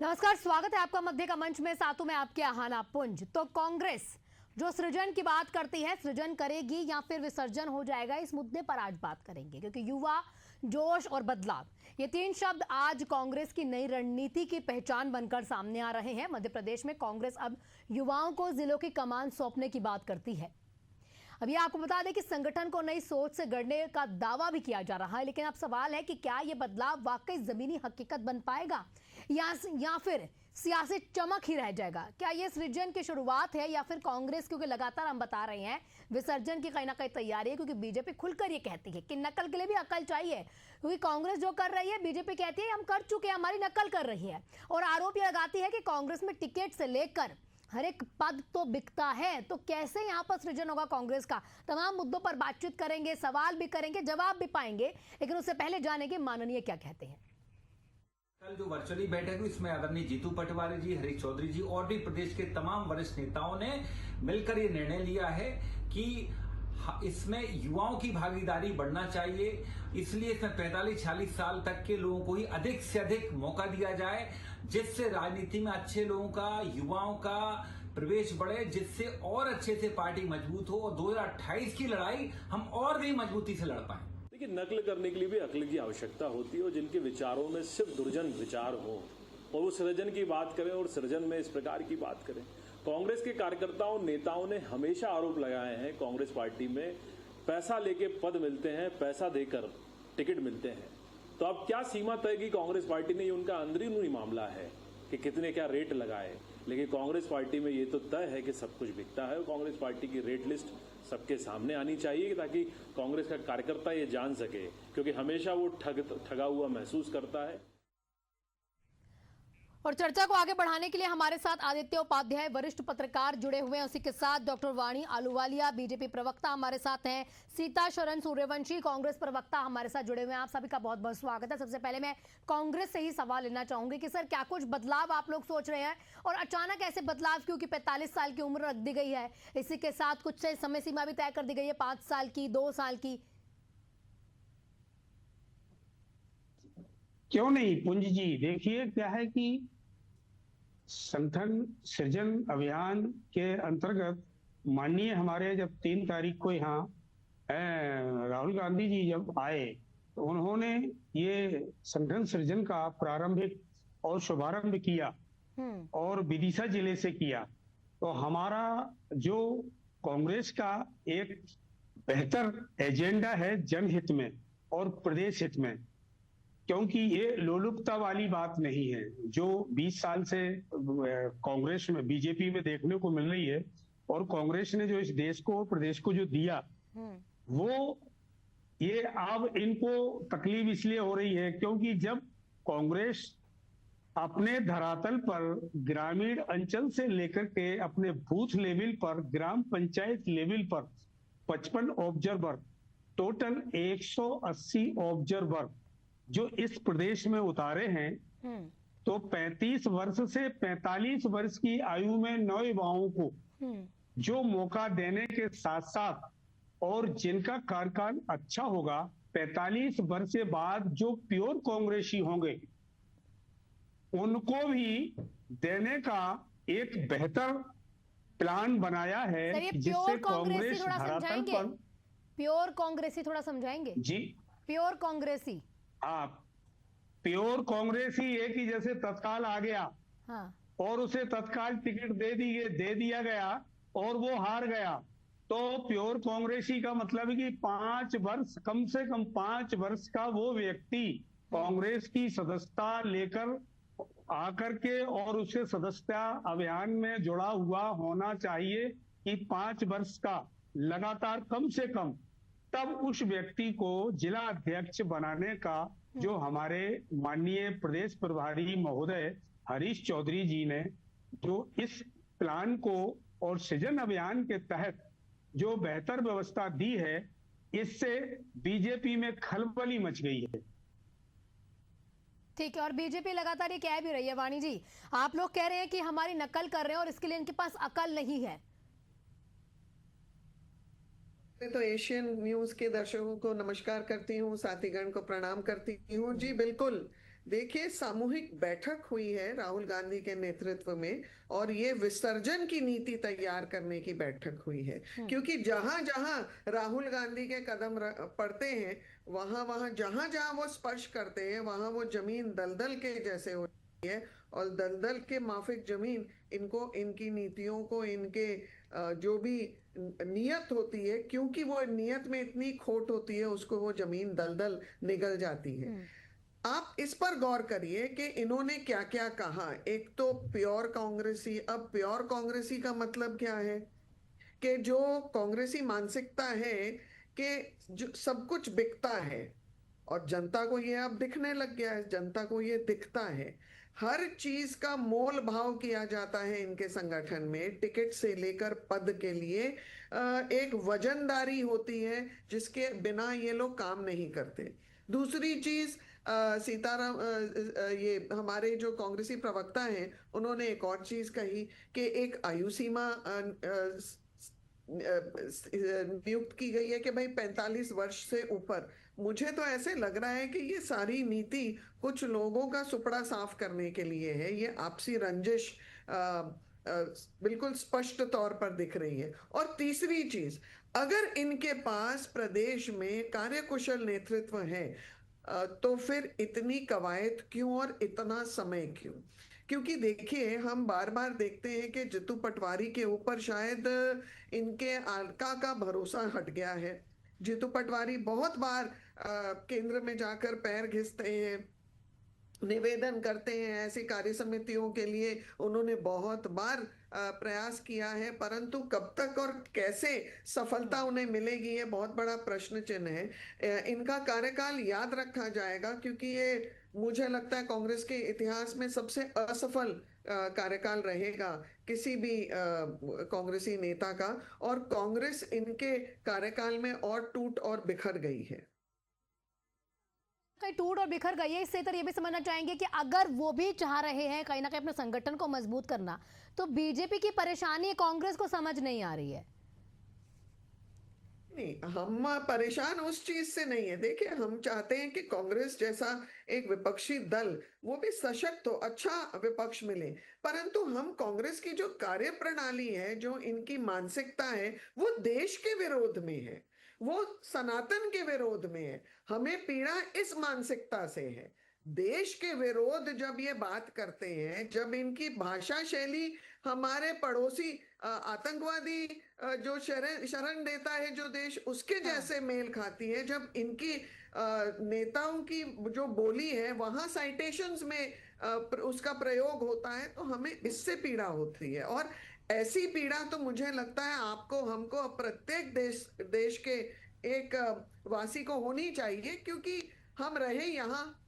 नमस्कार, स्वागत है आपका मध्य का मंच में। साथों में आपके आहाना पुंज। तो कांग्रेस जो सृजन की बात करती है, सृजन करेगी या फिर विसर्जन हो जाएगा, इस मुद्दे पर आज बात करेंगे, क्योंकि युवा, जोश और बदलाव, ये तीन शब्द आज कांग्रेस की नई रणनीति की पहचान बनकर सामने आ रहे हैं। मध्य प्रदेश में कांग्रेस अब युवाओं को जिलों की कमान सौंपने की बात करती है। अब ये आपको बता दें कि संगठन को नई सोच से गढ़ने का दावा भी किया जा रहा है, लेकिन अब सवाल है कि क्या ये बदलाव वाकई जमीनी हकीकत बन पाएगा या फिर सियासी चमक ही रह जाएगा। क्या ये सृजन की शुरुआत है या फिर कांग्रेस, क्योंकि लगातार हम बता रहे हैं विसर्जन की कहीं ना कहीं तैयारी है, क्योंकि बीजेपी खुलकर ये कहती है कि नकल के लिए भी अकल चाहिए, क्योंकि कांग्रेस जो कर रही है, बीजेपी कहती है हम कर चुके हैं, हमारी नकल कर रही है, और आरोप ये लगाती है कि कांग्रेस में टिकट से लेकर हर एक पद तो बिकता है। तो कैसे यहां पर सृजन होगा कांग्रेस का, तमाम मुद्दों पर बातचीत करेंगे, सवाल भी करेंगे, जवाब भी पाएंगे, लेकिन उससे पहले जानेंगे माननीय क्या कहते हैं। कल जो वर्चुअली बैठक हुई, इसमें आदरणीय जीतू पटवारी जी, हरीश चौधरी जी और भी प्रदेश के तमाम वरिष्ठ नेताओं ने मिलकर ये निर्णय लिया है कि इसमें युवाओं की भागीदारी बढ़ना चाहिए। इसलिए इसमें 45-46 साल तक के लोगों को ही अधिक से अधिक मौका दिया जाए, जिससे राजनीति में अच्छे लोगों का, युवाओं का प्रवेश बढ़े, जिससे और अच्छे से पार्टी मजबूत हो और 2028 की लड़ाई हम और भी मजबूती से लड़ पाए। देखिए, नकल करने के लिए भी अक्ल की आवश्यकता होती है, और जिनके विचारों में सिर्फ दुर्जन विचार हो और वो सृजन की बात करें और सृजन में इस प्रकार की बात करें। कांग्रेस के कार्यकर्ताओं, नेताओं ने हमेशा आरोप लगाए हैं कांग्रेस पार्टी में पैसा लेके पद मिलते हैं, पैसा देकर टिकट मिलते हैं। तो अब क्या सीमा तय की कांग्रेस पार्टी ने, ये उनका अंदरूनी मामला है कि कितने क्या रेट लगाए, लेकिन कांग्रेस पार्टी में ये तो तय है कि सब कुछ बिकता है। और कांग्रेस पार्टी की रेट लिस्ट सबके सामने आनी चाहिए, ताकि कांग्रेस का कार्यकर्ता ये जान सके, क्योंकि हमेशा वो ठगा हुआ महसूस करता है। और चर्चा को आगे बढ़ाने के लिए हमारे साथ आदित्य उपाध्याय, वरिष्ठ पत्रकार, जुड़े हुए हैं। उसी के साथ डॉक्टर वाणी आलूवालिया, बीजेपी प्रवक्ता, हमारे साथ हैं। सीता शरण सूर्यवंशी, कांग्रेस प्रवक्ता, हमारे साथ जुड़े हुए हैं। आप सभी का बहुत बहुत स्वागत है। सबसे पहले मैं कांग्रेस से ही सवाल लेना चाहूंगी कि सर, क्या कुछ बदलाव आप लोग सोच रहे हैं, और अचानक ऐसे बदलाव क्योंकि 45 साल की उम्र रख दी गई है, इसी के साथ कुछ से समय सीमा भी तय कर दी गई है, 5 साल की, 2 साल की। क्यों नहीं पुंज जी, देखिए क्या है कि संगठन सृजन अभियान के अंतर्गत माननीय हमारे जब 3 तारीख को यहाँ राहुल गांधी जी जब आए, तो उन्होंने ये संगठन सृजन का प्रारंभिक और शुभारंभ किया और विदिशा जिले से किया। तो हमारा जो कांग्रेस का एक बेहतर एजेंडा है जनहित में और प्रदेश हित में, क्योंकि ये लोलुपता वाली बात नहीं है जो 20 साल से कांग्रेस में, बीजेपी में देखने को मिल रही है। और कांग्रेस ने जो इस देश को और प्रदेश को जो दिया, वो ये अब इनको तकलीफ इसलिए हो रही है क्योंकि जब कांग्रेस अपने धरातल पर ग्रामीण अंचल से लेकर के अपने बूथ लेवल पर, ग्राम पंचायत लेवल पर 55 ऑब्जर्वर, टोटल 180 ऑब्जर्वर जो इस प्रदेश में उतारे हैं, तो 35 वर्ष से 45 वर्ष की आयु में नौयुवाओं को जो मौका देने के साथ साथ, और जिनका कार्यकाल अच्छा होगा, 45 वर्ष के बाद जो प्योर कांग्रेसी होंगे उनको भी देने का एक बेहतर प्लान बनाया है, जिससे कांग्रेस धरातल पर। प्योर कांग्रेसी थोड़ा समझाएंगे जी? प्योर कांग्रेसी, हाँ, प्योर कांग्रेसी ये कि जैसे तत्काल आ गया, हाँ, और उसे तत्काल टिकट दे दिया गया और वो हार गया, तो प्योर कांग्रेसी का मतलब है कि 5 वर्ष, कम से कम 5 वर्ष का वो व्यक्ति कांग्रेस की सदस्यता लेकर आकर के और उसे सदस्यता अभियान में जुड़ा हुआ होना चाहिए कि 5 वर्ष का लगातार कम से कम, तब उस व्यक्ति को जिला अध्यक्ष बनाने का जो हमारे माननीय प्रदेश प्रभारी महोदय हरीश चौधरी जी ने जो इस प्लान को और सृजन अभियान के तहत जो बेहतर व्यवस्था दी है, इससे बीजेपी में खलबली मच गई है। ठीक है, और बीजेपी लगातार ये कह भी रही है, वाणी जी, आप लोग कह रहे हैं कि हमारी नकल कर रहे हैं और इसके लिए इनके पास अकल नहीं है। तो एशियन न्यूज के दर्शकों को नमस्कार करती हूँ, साथीगण को प्रणाम करती हूँ। जी बिल्कुल, देखिए, सामूहिक बैठक हुई है राहुल गांधी के नेतृत्व में, और ये विसर्जन की नीति तैयार करने की बैठक हुई है। क्योंकि जहां जहां राहुल गांधी के कदम पड़ते हैं, वहां वहां जहां जहां वो स्पर्श करते हैं, वहां वो जमीन दलदल के जैसे होती है, और दलदल के माफिक जमीन इनको, इनकी नीतियों को, इनके जो भी नियत होती है, क्योंकि वो नियत में इतनी खोट होती है, उसको वो जमीन दलदल निगल जाती है। आप इस पर गौर करिए कि इन्होंने क्या क्या कहा। एक तो प्योर कांग्रेसी। अब प्योर कांग्रेसी का मतलब क्या है? कि जो कांग्रेसी मानसिकता है कि जो सब कुछ बिकता है, और जनता को ये अब दिखने लग गया है, जनता को ये दिखता है, हर चीज का मोल भाव किया जाता है इनके संगठन में। टिकट से लेकर पद के लिए एक वजनदारी होती है जिसके बिना ये लोग काम नहीं करते। दूसरी चीज, सीताराम, ये हमारे जो कांग्रेसी प्रवक्ता हैं, उन्होंने एक और चीज कही कि एक आयु सीमा नियुक्त की गई है कि भाई 45 वर्ष से ऊपर। मुझे तो ऐसे लग रहा है कि ये सारी नीति कुछ लोगों का सुपड़ा साफ करने के लिए है। ये आपसी रंजिश बिल्कुल स्पष्ट तौर पर दिख रही है। और तीसरी चीज, अगर इनके पास प्रदेश में कार्यकुशल नेतृत्व है, तो फिर इतनी कवायद क्यों और इतना समय क्यों? क्योंकि देखिए, हम बार बार देखते हैं कि जितू पटवारी के ऊपर शायद इनके आलका का भरोसा हट गया है। जितू पटवारी बहुत बार केंद्र में जाकर पैर घिसते हैं, निवेदन करते हैं, ऐसी कार्य समितियों के लिए उन्होंने बहुत बार प्रयास किया है, परंतु कब तक और कैसे सफलता उन्हें मिलेगी, ये बहुत बड़ा प्रश्न चिन्ह है। इनका कार्यकाल याद रखा जाएगा, क्योंकि ये मुझे लगता है कांग्रेस के इतिहास में सबसे असफल कार्यकाल रहेगा किसी भी कांग्रेसी नेता का। और कांग्रेस इनके कार्यकाल में और टूट और बिखर गई है। कहीं टूट और बिखर गई है, इससे तरह ये भी समझना चाहेंगे कि अगर वो भी चाह रहे हैं कहीं ना कहीं अपने संगठन को मजबूत करना, तो बीजेपी की परेशानी कांग्रेस को समझ नहीं आ रही है। नहीं, हम परेशान उस चीज से नहीं है। देखिए, हम चाहते हैं कि कांग्रेस जैसा एक विपक्षी दल, वो भी सशक्त हो, अच्छा विपक्ष मिले। परंतु हम कांग्रेस की जो कार्य प्रणाली है, जो इनकी मानसिकता है, वो देश के विरोध में है, वो सनातन के विरोध में है। हमें पीड़ा इस मानसिकता से है। देश के विरोध जब ये बात करते हैं, जब इनकी भाषा शैली हमारे पड़ोसी आतंकवादी जो शरण देता है जो देश, उसके जैसे मेल खाती है, जब इनकी नेताओं की जो बोली है वहां साइटेशंस में उसका प्रयोग होता है, तो हमें इससे पीड़ा होती है। और ऐसी पीड़ा तो मुझे लगता है आपको, हमको, प्रत्येक देश के एक वासी को होनी चाहिए, क्योंकि हम रहे यहाँ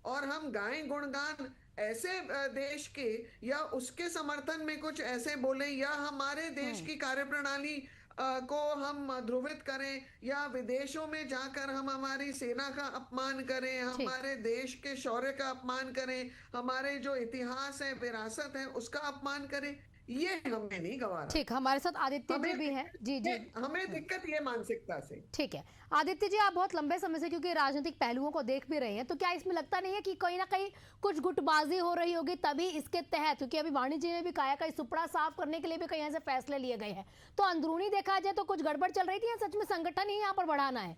और हम गाएं गुणगान ऐसे देश के, या उसके समर्थन में कुछ ऐसे बोले, या हमारे देश की कार्यप्रणाली को हम ध्रुवित करें, या विदेशों में जाकर हम हमारी सेना का अपमान करें, हमारे देश के शौर्य का अपमान करें, हमारे जो इतिहास है, विरासत है, उसका अपमान करें, ये हमें नहीं गवारा। ठीक, हमारे साथ आदित्य जी भी हैं। जी जी, हमें दिक्कत ये मानसिकता से। ठीक है आदित्य जी, आप बहुत लंबे समय से क्योंकि राजनीतिक पहलुओं को देख भी रहे हैं, तो क्या इसमें लगता नहीं है कि कहीं ना कहीं कुछ गुटबाजी हो रही होगी तभी इसके तहत, क्योंकि अभी वाणी जी ने भी कहा कहीं सुपड़ा साफ करने के लिए भी कहीं ऐसे फैसले लिए गए हैं, तो अंदरूनी देखा जाए तो कुछ गड़बड़ चल रही थी या सच में संगठन ही यहाँ पर बढ़ाना है?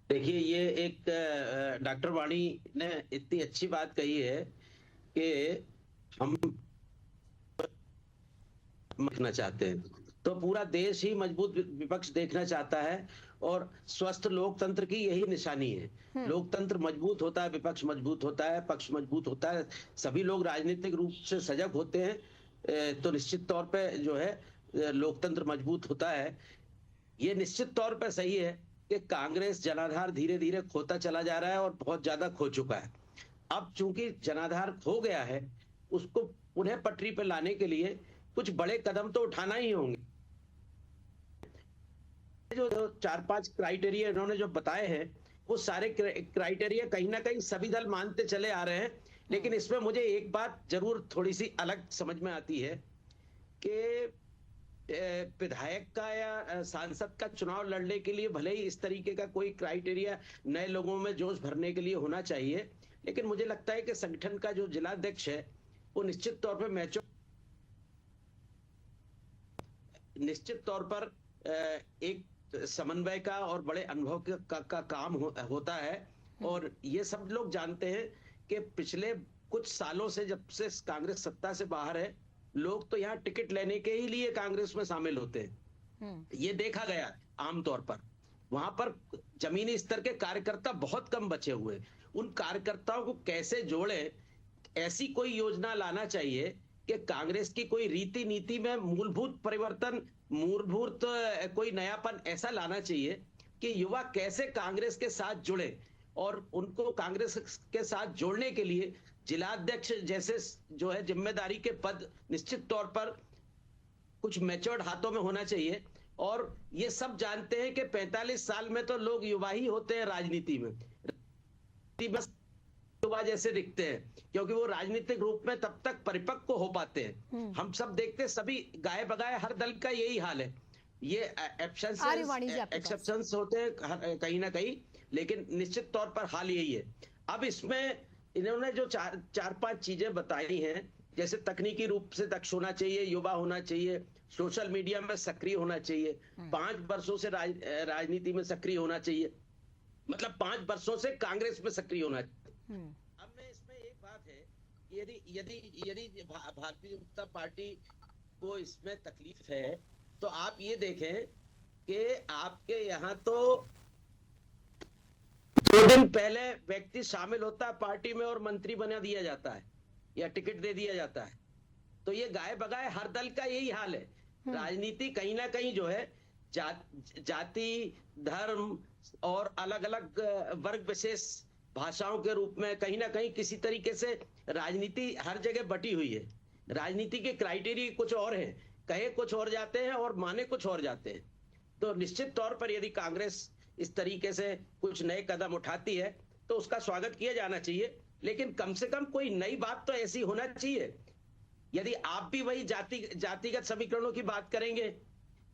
देखिए, ये एक डॉक्टर वाणी ने इतनी अच्छी बात कही है कि हम देखना चाहते हैं, तो पूरा देश ही मजबूत विपक्ष देखना चाहता है, और स्वस्थ लोकतंत्र की यही निशानी है। लोकतंत्र मजबूत होता है, विपक्ष मजबूत होता है, पक्ष मजबूत होता है, सभी लोग राजनीतिक रूप से सजग होते हैं, तो निश्चित तौर पे जो है लोकतंत्र मजबूत होता है। ये निश्चित तौर पे सही है कि कांग्रेस जनाधार धीरे धीरे खोता चला जा रहा है और बहुत ज्यादा खो चुका है। अब चूंकि जनाधार खो गया है, उसको पुनः पटरी पे लाने के लिए कुछ बड़े कदम तो उठाना ही होंगे। जो 4-5 क्राइटेरिया इन्होंने जो बताए हैं, वो सारे क्राइटेरिया कहीं ना कहीं सभी दल मानते चले आ रहे हैं, लेकिन इसमें मुझे एक बात जरूर थोड़ी सी अलग समझ में आती है कि विधायक का या सांसद का चुनाव लड़ने के लिए भले ही इस तरीके का कोई क्राइटेरिया नए लोगों में जोश भरने के लिए होना चाहिए, लेकिन मुझे लगता है कि संगठन का जो जिलाध्यक्ष है वो निश्चित तौर पर एक समन्वय का और बड़े अनुभव का काम होता है। और ये सब लोग जानते हैं कि पिछले कुछ सालों से, जब से कांग्रेस सत्ता से बाहर है, लोग तो यहाँ टिकट लेने के ही लिए कांग्रेस में शामिल होते हैं। ये देखा गया आमतौर पर। वहां पर जमीनी स्तर के कार्यकर्ता बहुत कम बचे हुए। उन कार्यकर्ताओं को कैसे जोड़े, ऐसी कोई योजना लाना चाहिए कि कांग्रेस की कोई रीति नीति में मूलभूत परिवर्तन, मूलभूत कोई नयापन ऐसा लाना चाहिए कि युवा कैसे कांग्रेस के साथ जुड़े। और उनको कांग्रेस के साथ जोड़ने के लिए जिलाध्यक्ष जैसे जो है जिम्मेदारी के पद निश्चित तौर पर कुछ मैच्योर्ड हाथों में होना चाहिए। और ये सब जानते हैं कि 45 साल में तो लोग युवा ही होते हैं राजनीति में, युवा जैसे दिखते हैं, क्योंकि वो राजनीतिक रूप में तब तक परिपक्व हो पाते हैं। हम सब देखते, सभी गाये बगाए हर दल का यही हाल है। ये एक्सेप्शंस होते हैं कहीं ना कहीं, लेकिन निश्चित तौर पर हाल यही है। अब इसमें इन्होंने जो चार पांच चीजें बताई हैं, जैसे तकनीकी रूप से दक्ष होना चाहिए, युवा होना चाहिए, सोशल मीडिया में सक्रिय होना चाहिए, 5 वर्षों से राजनीति में सक्रिय होना चाहिए, मतलब 5 वर्षों से कांग्रेस में सक्रिय होना चाहिए। अब मैं इसमें एक बात है, यदि भारतीय जनता पार्टी को इसमें तकलीफ है, तो आप ये देखें कि आपके यहाँ तो 2 दिन पहले व्यक्ति शामिल होता है पार्टी में और मंत्री बना दिया जाता है या टिकट दे दिया जाता है। तो ये गाये बगाए हर दल का यही हाल है। राजनीति कहीं ना कहीं जो है जाति, धर्म और अलग अलग वर्ग विशेष भाषाओं के रूप में कहीं ना कहीं किसी तरीके से राजनीति हर जगह बटी हुई है। राजनीति के क्राइटेरिया कुछ और है, कहे कुछ और जाते हैं और माने कुछ और जाते हैं। तो निश्चित तौर पर यदि कांग्रेस इस तरीके से कुछ नए कदम उठाती है तो उसका स्वागत किया जाना चाहिए, लेकिन कम से कम कोई नई बात तो ऐसी होना चाहिए। यदि आप भी वही जातिगत समीकरणों की बात करेंगे,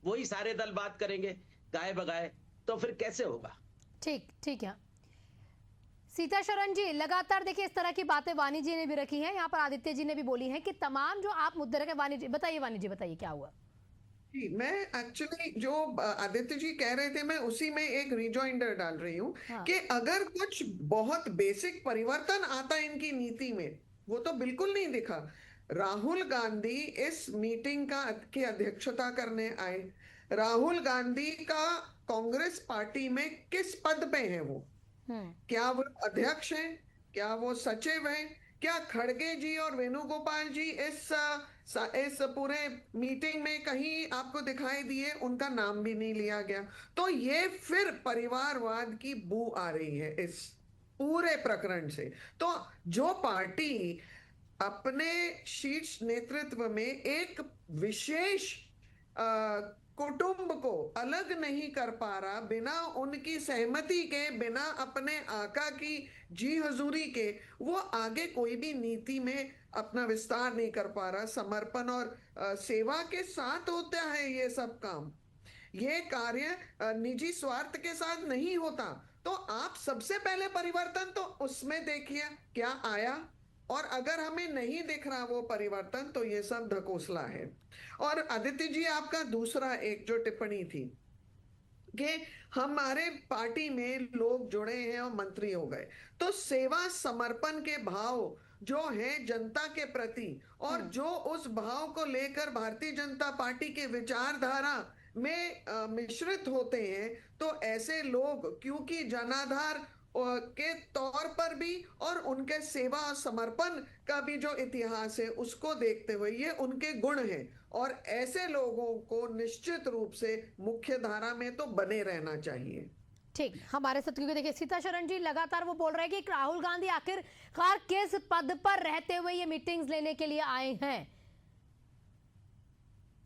वही सारे दल बात करेंगे गाये बगाए, तो फिर कैसे होगा? ठीक है। सीताशरण जी, लगातार देखिए इस तरह की बातें वाणी जी ने भी रखी हैं, यहाँ पर आदित्य जी ने भी बोली हैं कि तमाम जो आप मुद्दे रखे। वाणी जी बताइए क्या हुआ? जी, मैं एक्चुअली जो आदित्य जी कह रहे थे, मैं उसी में एक रिजॉइंडर डाल रही हूँ कि अगर कुछ बहुत बेसिक परिवर्तन आता है इनकी नीति में, वो तो बिल्कुल नहीं दिखा। राहुल गांधी इस मीटिंग की अध्यक्षता करने आए। राहुल गांधी का कांग्रेस पार्टी में किस पद पे है वो? क्या वो अध्यक्ष हैं? क्या वो सचिव हैं? क्या खड़गे जी और वेणुगोपाल जी इस पूरे मीटिंग में कहीं आपको दिखाई दिए? उनका नाम भी नहीं लिया गया। तो ये फिर परिवारवाद की बू आ रही है इस पूरे प्रकरण से। तो जो पार्टी अपने शीर्ष नेतृत्व में एक विशेष कुटुंब को अलग नहीं कर पा रहा, बिना उनकी सहमति के, बिना अपने आका की जी हजूरी के, वो आगे कोई भी नीति में अपना विस्तार नहीं कर पा रहा। समर्पण और सेवा के साथ होता है ये सब काम। ये कार्य निजी स्वार्थ के साथ नहीं होता। तो आप सबसे पहले परिवर्तन तो उसमें देखिए क्या आया, और अगर हमें नहीं दिख रहा वो परिवर्तन, तो ये सब ढकोसला है। और आदित्य जी, आपका दूसरा एक जो टिप्पणी थी कि हमारे पार्टी में लोग जुड़े हैं और मंत्री हो गए, तो सेवा समर्पण के भाव जो है जनता के प्रति, और जो उस भाव को लेकर भारतीय जनता पार्टी के विचारधारा में मिश्रित होते हैं, तो ऐसे लोग क्योंकि जनाधार के तौर पर भी और उनके सेवा और समर्पण का भी जो इतिहास है उसको देखते हुए ये उनके गुण हैं, और ऐसे लोगों को निश्चित रूप से मुख्य धारा में तो बने रहना चाहिए। ठीक, हमारे साथ क्योंकि देखिए सीताशरण जी लगातार वो बोल रहे हैं कि राहुल गांधी आखिरकार किस पद पर रहते हुए ये मीटिंग्स लेने के लिए आए हैं।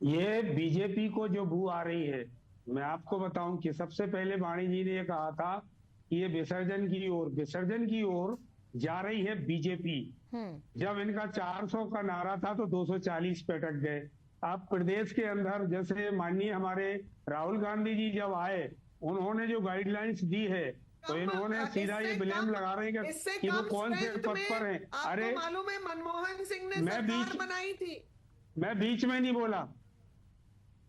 ये बीजेपी को जो बू आ रही है, मैं आपको बताऊं कि सबसे पहले वाणी जी ने कहा था ये विसर्जन की ओर जा रही है बीजेपी। जब इनका 400 का नारा था तो 240 पे अटक गए। अब प्रदेश के अंदर जैसे माननीय हमारे राहुल गांधी जी जब आए, उन्होंने जो गाइडलाइंस दी है तो इन्होंने सीधा ये ब्लेम लगा रहे हैं इससे कि वो कम कौन से strength पद में पर हैं। आपको अरे मालूम है मनमोहन सिंह ने मैं सरकार बनाई थी। मैं बीच में नहीं बोला,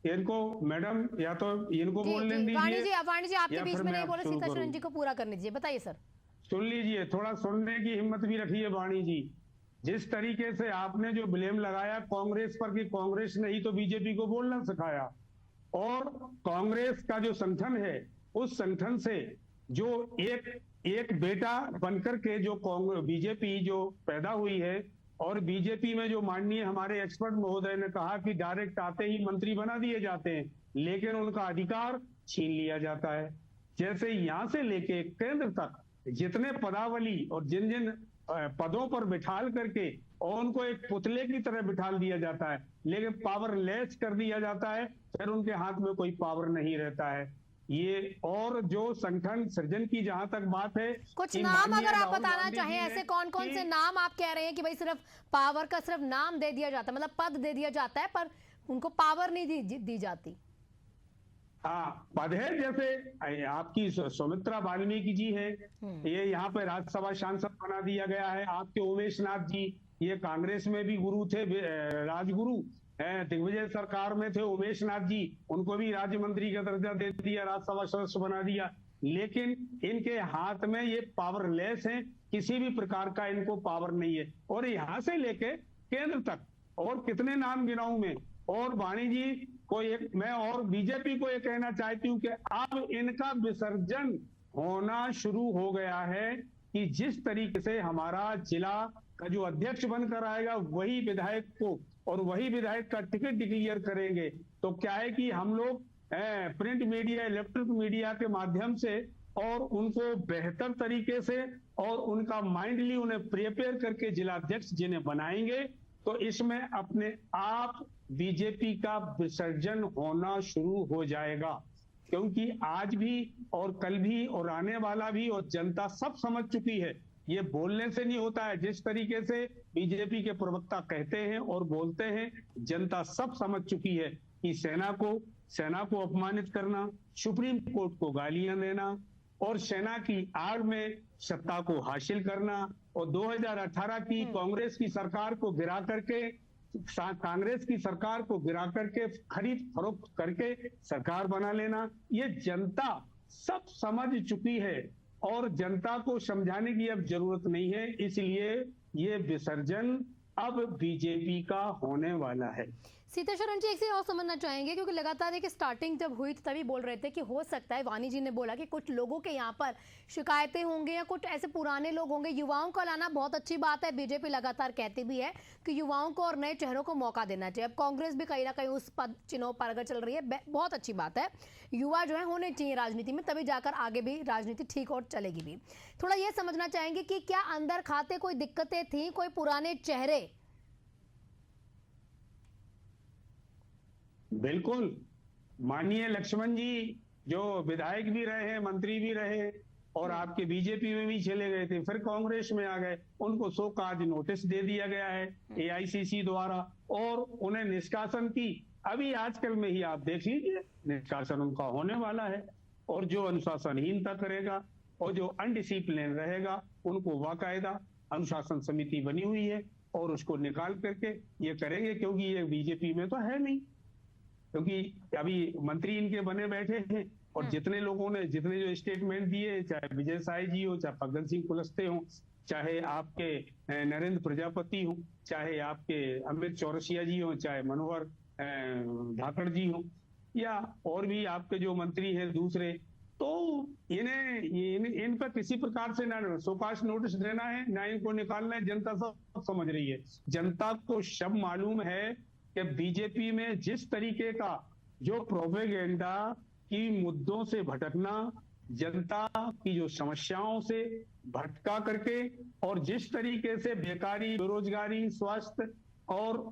इनको मैडम या तो इनको बोलने वाणी दीजिए जी आपके या बीच फिर में मैं नहीं अब बोले, शुरू सीताशरण करूं। जी को पूरा करने दीजिए, बताइए सर। सुन लीजिए, थोड़ा सुनने की हिम्मत भी रखिए वाणी जी। जिस तरीके से आपने जो ब्लेम लगाया कांग्रेस पर कि कांग्रेस ने ही तो बीजेपी को बोलना सिखाया, और कांग्रेस का जो संगठन है उस संगठन से जो एक बेटा बनकर के जो बीजेपी जो पैदा हुई है, और बीजेपी में जो माननीय हमारे एक्सपर्ट महोदय ने कहा कि डायरेक्ट आते ही मंत्री बना दिए जाते हैं, लेकिन उनका अधिकार छीन लिया जाता है। जैसे यहां से लेके केंद्र तक जितने पदावली और जिन जिन पदों पर बिठाल करके और उनको एक पुतले की तरह बिठाल दिया जाता है, लेकिन पावरलेस कर दिया जाता है, फिर उनके हाथ में कोई पावर नहीं रहता है। ये और जो संगठन सृजन की जहां तक बात है, कुछ कि नाम माननीय अगर आप राहुल बताना गांधी चाहें, जी ऐसे ने कौन कौन कि- से नाम आप कह रहे हैं कि भाई सिर्फ पावर का सिर्फ नाम दे दिया जाता है, मतलब पद दे दिया जाता है पर उनको पावर नहीं दी जाती। हाँ, पद है, जैसे आपकी सुमित्रा वाल्मीकि जी है, ये यहाँ पे राज्यसभा सांसद बना दिया गया है। आपके उमेश नाथ जी, ये कांग्रेस में भी गुरु थे, राजगुरु, दिग्विजय सरकार में थे उमेश नाथ जी, उनको भी राज्य मंत्री का दर्जा दे दिया, राज्यसभा सदस्य बना दिया। लेकिन इनके हाथ में ये पावरलेस हैं, किसी भी प्रकार का इनको पावर नहीं है। और यहाँ से लेके केंद्र तक और कितने नाम गिनाऊं मैं। और वाणी जी को एक मैं और बीजेपी को ये कहना चाहती हूँ कि अब इनका विसर्जन होना शुरू हो गया है कि जिस तरीके से हमारा जिला का जो अध्यक्ष बनकर आएगा वही विधायक को और वही विधायक का टिकट डिक्लेयर करेंगे, तो क्या है कि हम लोग प्रिंट मीडिया, इलेक्ट्रॉनिक मीडिया के माध्यम से और उनको बेहतर तरीके से और उनका माइंडली उन्हें प्रिपेयर करके जिला अध्यक्ष जिन्हें बनाएंगे, तो इसमें अपने आप बीजेपी का विसर्जन होना शुरू हो जाएगा। क्योंकि आज भी और कल भी और आने वाला भी और जनता सब समझ चुकी है, ये बोलने से नहीं होता है। जिस तरीके से बीजेपी के प्रवक्ता कहते हैं और बोलते हैं, जनता सब समझ चुकी है कि सेना को अपमानित करना, सुप्रीम कोर्ट को गालियां देना और सेना की आड़ में सत्ता को हासिल करना और 2018 की कांग्रेस की सरकार को गिरा करके खरीद फरोख्त करके सरकार बना लेना, ये जनता सब समझ चुकी है और जनता को समझाने की अब जरूरत नहीं है। इसलिए ये विसर्जन अब बीजेपी का होने वाला है। सीताशरण जी एक चीज और समझना चाहेंगे, क्योंकि लगातार देखिए स्टार्टिंग जब हुई तो तभी बोल रहे थे कि हो सकता है, वाणी जी ने बोला कि कुछ लोगों के यहाँ पर शिकायतें होंगी या कुछ ऐसे पुराने लोग होंगे। युवाओं को लाना बहुत अच्छी बात है, बीजेपी लगातार कहती भी है कि युवाओं को और नए चेहरों को मौका देना चाहिए। अब कांग्रेस भी कहीं ना कहीं उस पद चिन्हों पर अगर चल रही है, बहुत अच्छी बात है। युवा जो है होने चाहिए राजनीति में, तभी जाकर आगे भी राजनीति ठीक और चलेगी भी। थोड़ा ये समझना चाहेंगे कि क्या अंदर खाते कोई दिक्कतें थी, कोई पुराने चेहरे? बिल्कुल, माननीय लक्ष्मण जी जो विधायक भी रहे हैं, मंत्री भी रहे और आपके बीजेपी में भी चले गए थे, फिर कांग्रेस में आ गए, उनको शो कॉज नोटिस दे दिया गया है एआईसीसी द्वारा और उन्हें निष्कासन की अभी आजकल में ही आप देख लीजिए निष्कासन उनका होने वाला है। और जो अनुशासनहीनता करेगा और जो अनडिसिप्लिन रहेगा उनको बाकायदा अनुशासन समिति बनी हुई है और उसको निकाल करके ये करेंगे, क्योंकि ये बीजेपी में तो है नहीं, क्योंकि अभी मंत्री इनके बने बैठे हैं और जितने लोगों ने जितने जो स्टेटमेंट दिए, चाहे विजय साई जी हो, चाहे फग्गन सिंह कुलस्ते हो, चाहे आपके नरेंद्र प्रजापति हो, चाहे आपके अमित चौरसिया जी हो, चाहे मनोहर धाकड़ जी हो, या और भी आपके जो मंत्री हैं दूसरे, तो इन पर किसी प्रकार से ना शोकाज नोटिस देना है ना इनको निकालना है। जनता सब समझ रही है, जनता को सब मालूम है कि बीजेपी में जिस तरीके का जो प्रोपेगेंडा की मुद्दों से भटकना, जनता की जो समस्याओं से भटका करके और जिस तरीके से बेकारी, बेरोजगारी, स्वास्थ्य और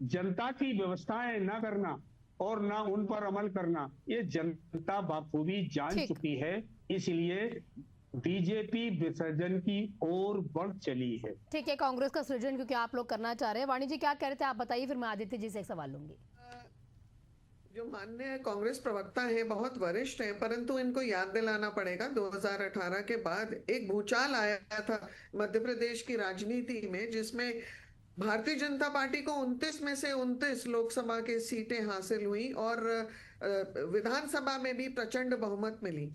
जनता की व्यवस्थाएं न करना और ना उन पर अमल करना, ये जनता बाखूबी जान चुकी है। इसलिए बीजेपी विसर्जन की ओर बढ़ चली है। ठीक है, कांग्रेस का सृजन क्योंकि आप लोग करना चाह रहे हैं। वाणी जी क्या कह रहे थे आप बताइए, फिर मैं आदित्य जी से एक सवाल लूंगी। जो माननीय कांग्रेस प्रवक्ता है बहुत वरिष्ठ हैं, परंतु इनको याद दिलाना पड़ेगा 2018 के बाद एक भूचाल आया था मध्य प्रदेश की राजनीति में, जिसमें भारतीय जनता पार्टी को 29 में से 29 लोकसभा की सीटें हासिल हुई और विधानसभा में भी प्रचंड बहुमत मिली।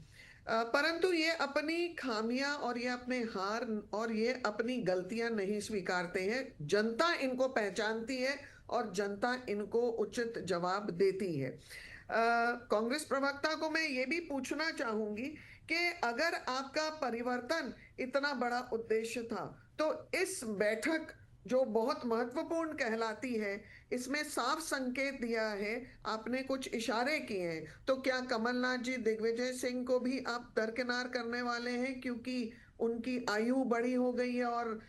परंतु ये अपनी खामियां और ये अपने हार और ये अपनी गलतियां नहीं स्वीकारते हैं। जनता इनको पहचानती है और जनता इनको उचित जवाब देती है। कांग्रेस प्रवक्ता को मैं ये भी पूछना चाहूंगी कि अगर आपका परिवर्तन इतना बड़ा उद्देश्य था तो इस बैठक जो बहुत महत्वपूर्ण कहलाती है, इसमें साफ संकेत दिया है, आपने कुछ इशारे किए हैं, तो क्या कमलनाथ जी दिग्विजय सिंह को भी आप दरकिनार करने वाले हैं क्योंकि उनकी आयु बड़ी हो गई है? और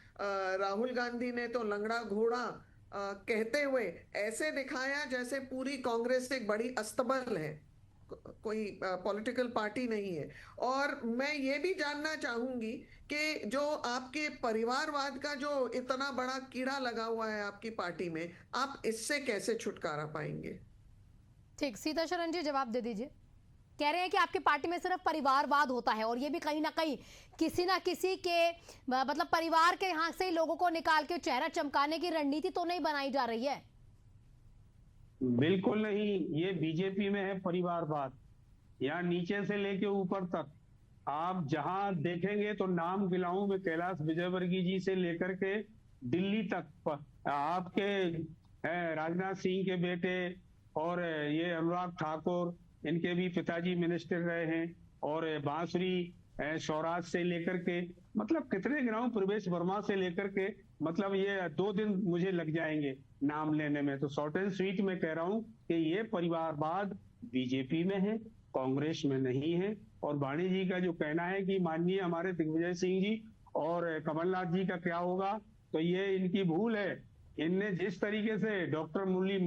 राहुल गांधी ने तो लंगड़ा घोड़ा कहते हुए ऐसे दिखाया जैसे पूरी कांग्रेस एक बड़ी अस्तबल है, कोई पॉलिटिकल पार्टी नहीं है। और मैं ये भी जानना चाहूंगी कि जो आपके परिवारवाद का जो इतना बड़ा कीड़ा लगा हुआ है आपकी पार्टी में, आप इससे कैसे छुटकारा पाएंगे? ठीक, सीताशरण जी जवाब दे दीजिए। कह रहे हैं कि आपकी पार्टी में सिर्फ परिवारवाद होता है और ये भी कहीं ना कहीं किसी ना किसी के मतलब परिवार के यहाँ से ही लोगों को निकाल के चेहरा चमकाने की रणनीति तो नहीं बनाई जा रही है? बिल्कुल नहीं, ये बीजेपी में है परिवारवाद। यहाँ नीचे से लेके ऊपर तक आप जहां देखेंगे तो नाम गिलाऊं में कैलाश विजयवर्गीय जी से लेकर के दिल्ली तक आपके राजनाथ सिंह के बेटे और ये अनुराग ठाकुर, इनके भी पिताजी मिनिस्टर रहे हैं, और बांसुरी स्वराज से लेकर के, मतलब कितने गिनाऊं, प्रवेश वर्मा से लेकर के, मतलब ये 2 दिन मुझे लग जाएंगे नाम लेने में। तो शॉर्ट एंड स्वीट में कह रहा हूं कि ये परिवारवाद बीजेपी में है, कांग्रेस में नहीं है। और वाणी जी का जो कहना है कि माननीय हमारे दिग्विजय सिंह जी और कमलनाथ जी का क्या होगा, तो ये इनकी भूल है। इनने जिस तरीके से डॉक्टर मुरली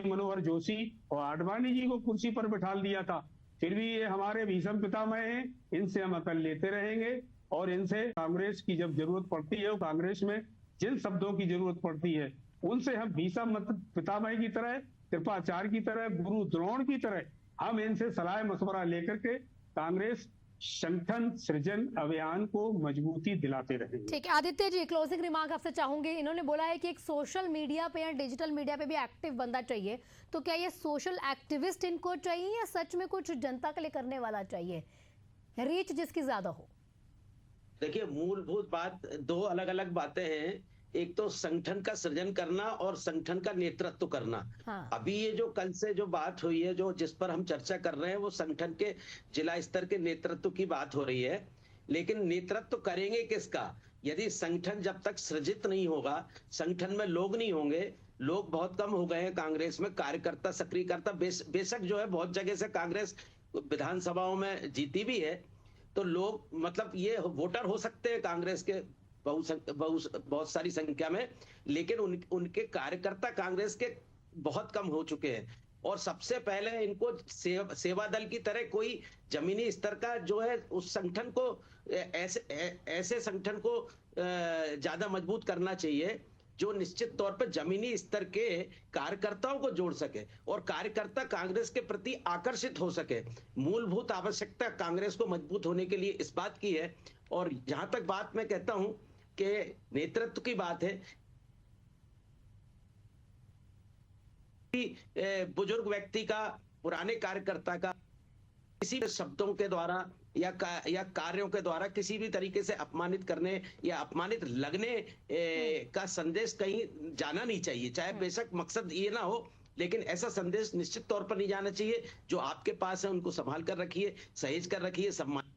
मनोहर जोशी और आडवाणी जी को कुर्सी पर बिठा दिया था, फिर भी ये हमारे भीषम पितामह हैं, इनसे हम अकल लेते रहेंगे। और इनसे कांग्रेस की जब जरूरत पड़ती है, कांग्रेस में जिन शब्दों की जरूरत पड़ती है, उनसे हम भीषम पितामह की तरह, कृपाचार्य की तरह, गुरु द्रोण की तरह हम इनसे सलाह मशवरा लेकर के कांग्रेस संगठन सृजन अभियान को मजबूती दिलाते रहेंगे। ठीक है आदित्य जी, क्लोजिंग रिमार्क आपसे चाहूंगी। इन्होंने बोला है कि एक सोशल मीडिया पे या डिजिटल मीडिया पे भी एक्टिव बंदा चाहिए, तो क्या ये सोशल एक्टिविस्ट इनको चाहिए या सच में कुछ जनता के लिए करने वाला चाहिए, रीच जिसकी ज्यादा हो? देखिए, मूलभूत बात, 2 अलग अलग बातें हैं। एक तो संगठन का सृजन करना और संगठन का नेतृत्व करना। हाँ। अभी ये जो कल से जो बात हुई है, जो जिस पर हम चर्चा कर रहे हैं, वो संगठन के जिला स्तर के नेतृत्व की बात हो रही है। लेकिन नेतृत्व करेंगे किसका? यदि संगठन जब तक सृजित नहीं होगा, संगठन में लोग नहीं होंगे, लोग बहुत कम हो गए हैं कांग्रेस में, कार्यकर्ता सक्रियकर्ता बेशक जो है बहुत जगह से कांग्रेस विधानसभाओं में जीती भी है, तो लोग मतलब ये वोटर हो सकते हैं कांग्रेस के बहुत सारी संख्या में, लेकिन उनके कार्यकर्ता कांग्रेस के बहुत कम हो चुके हैं। और सबसे पहले इनको सेवा दल की तरह कोई जमीनी स्तर का जो है उस संगठन को, ऐसे संगठन को ज्यादा मजबूत करना चाहिए जो निश्चित तौर पर जमीनी स्तर के कार्यकर्ताओं को जोड़ सके और कार्यकर्ता कांग्रेस के प्रति आकर्षित हो सके। मूलभूत आवश्यकता कांग्रेस को मजबूत होने के लिए इस बात की है। और जहां तक बात मैं कहता हूं कि नेतृत्व की बात है, बुजुर्ग व्यक्ति का, पुराने कार्यकर्ता का किसी भी शब्दों के द्वारा या कार्यों के द्वारा किसी भी तरीके से अपमानित करने या अपमानित लगने का संदेश कहीं जाना नहीं चाहिए। चाहे बेशक मकसद ये ना हो, लेकिन ऐसा संदेश निश्चित तौर पर नहीं जाना चाहिए। जो आपके पास है उनको संभाल कर रखिए, सहेज कर रखिए, सम्मान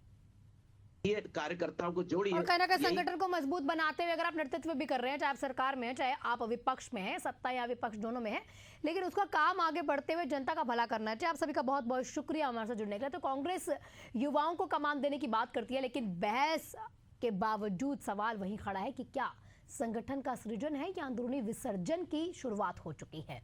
कार्यकर्ताओं को जोड़िए। और कहीं ना कहीं संगठन को मजबूत बनाते हुए अगर आप नेतृत्व भी कर रहे हैं, चाहे आप सरकार में हैं, चाहे आप विपक्ष में हैं, सत्ता या विपक्ष दोनों में है, लेकिन उसका काम आगे बढ़ते हुए जनता का भला करना चाहिए। आप सभी का बहुत बहुत शुक्रिया हमारे साथ जुड़ने के लिए। तो कांग्रेस युवाओं को कमान देने की बात करती है, लेकिन बहस के बावजूद सवाल वहीं खड़ा है कि क्या संगठन का सृजन है या अंदरूनी विसर्जन की शुरुआत हो चुकी है?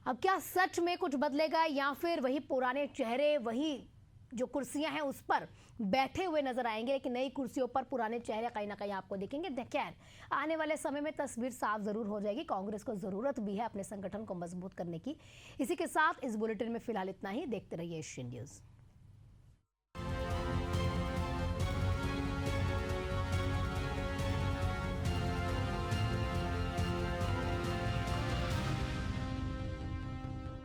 अब क्या सच में कुछ बदलेगा या फिर वही पुराने चेहरे, वही जो कुर्सियां हैं उस पर बैठे हुए नजर आएंगे, लेकिन नई कुर्सियों पर पुराने चेहरे कहीं ना कहीं आपको दिखेंगे। खैर, आने वाले समय में तस्वीर साफ जरूर हो जाएगी। कांग्रेस को जरूरत भी है अपने संगठन को मजबूत करने की। इसी के साथ इस बुलेटिन में फिलहाल इतना ही। देखते रहिए एशियन न्यूज।